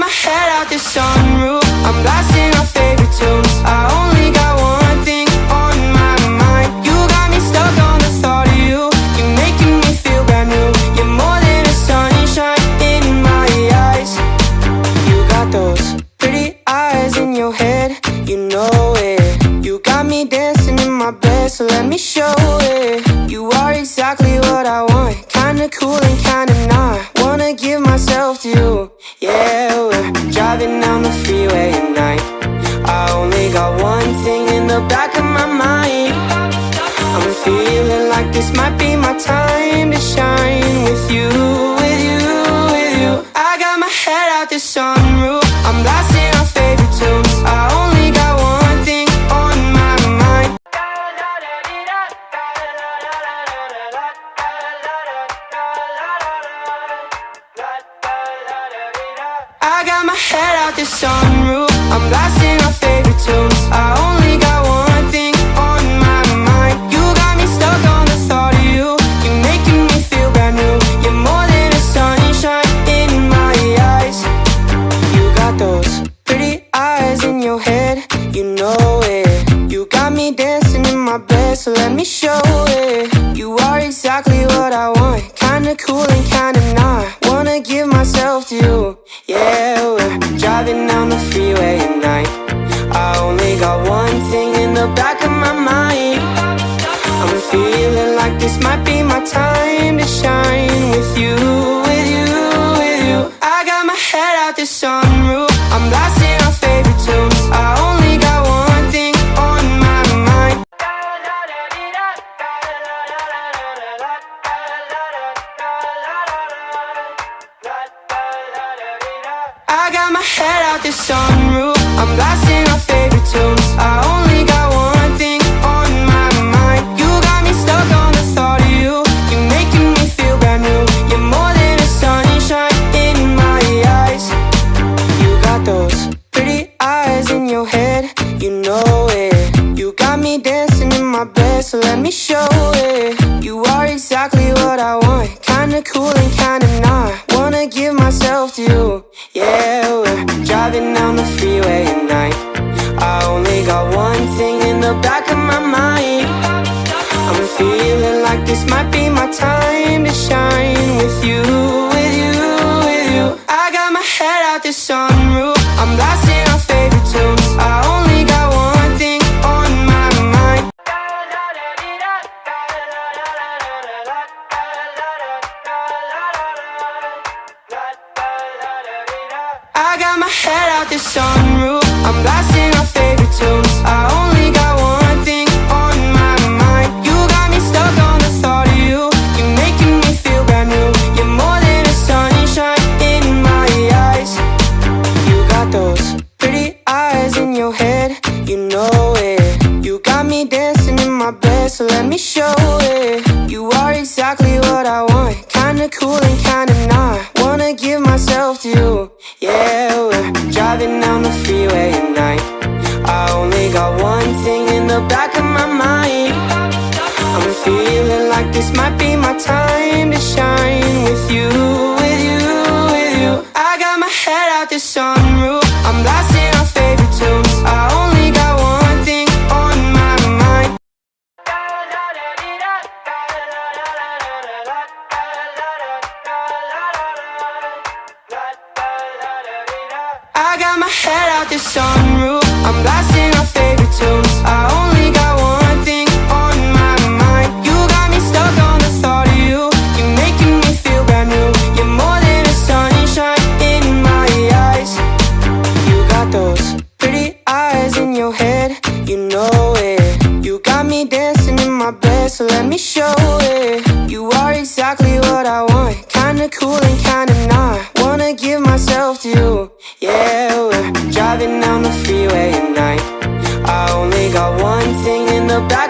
my head out the sunroof, I'm blasting our favorite tunes. I only got one thing on my mind. You got me stuck on the thought of you. You're making me feel brand new. You're more than a sunshine in my eyes. You got those pretty eyes in your head, you know it. You got me dancing in my bed, so let me show it. You are exactly what I want, kinda cool and kinda not. Wanna give myself to you, yeah. We're driving down the freeway at night. I only got one thing in the back of my mind. I'm feeling like this might be my time to shine with you, with you, with you. I got my head out the sunroof, I'm blasting our favorite tunes. I only got one thing on my mind. I got my head out the sunroof, I'm blasting our favorite tunes. I only got one thing on my mind. You got me stuck on the thought of you. You're making me feel brand new. You're more than a sunshine in my eyes. You got those pretty eyes in your head, you know it. You got me dancing in my bed, so let me show it. You are exactly what I want, kinda cool and kinda not. Wanna give myself to you, yeah. We're driving down the freeway at night. I only got one thing in the back of my mind. I'm feeling like this might be my time to shine with you, with you, with you. I got my head out the sunroof, I'm blasting our favorite tunes. I only got one thing on my mind. I got my head out the sunroof, I'm blasting our favorite tunes. I only got one thing on my mind. You got me stuck on the thought of you. You're making me feel brand new. You're more than a sunshine in my eyes. You got those pretty eyes in your head, you know it. You got me dancing in my bed, so let me show it. You are exactly what I want, kinda cool and kinda not. Wanna give myself to you, yeah. We're driving down the freeway at night. I only got one thing in the back of my mind. I'm feeling like this might be my time to shine with you, with you, with you. I got my head out the sunroof, I'm blasting our favorite tunes. I only got one thing on my mind. I got my head out the sunroof, I'm blasting our favorite tunes. I only got one thing on my mind. You got me stuck on the thought of you. You're making me feel brand new. You're more than a sunshine in my eyes. You got those pretty eyes in your head, you know it. You got me dancing in my bed, so let me show it. You are exactly what I want, kinda cool and kinda not. Wanna give myself to you, yeah. We're driving down the freeway at night. I only got one thing in the back of my mind. I'm feeling like this might be my time to shine with you, with you, with you. I got my head out the sunroof, I'm blasting our favorite tunes. I only got one thing on my mind. I got my head out the sunroof, I'm blasting our favorite tunes. I only got one thing on my mind. You got me stuck on the thought of you. You're making me feel brand new. You're more than a sunshine in my eyes. You got those pretty eyes in your head, you know it. You got me dancing in my bed, so let me show it. You are exactly what I want, kinda cool and kinda not. Wanna give myself to you, yeah. We're driving down the freeway at night. I only got one thing in the back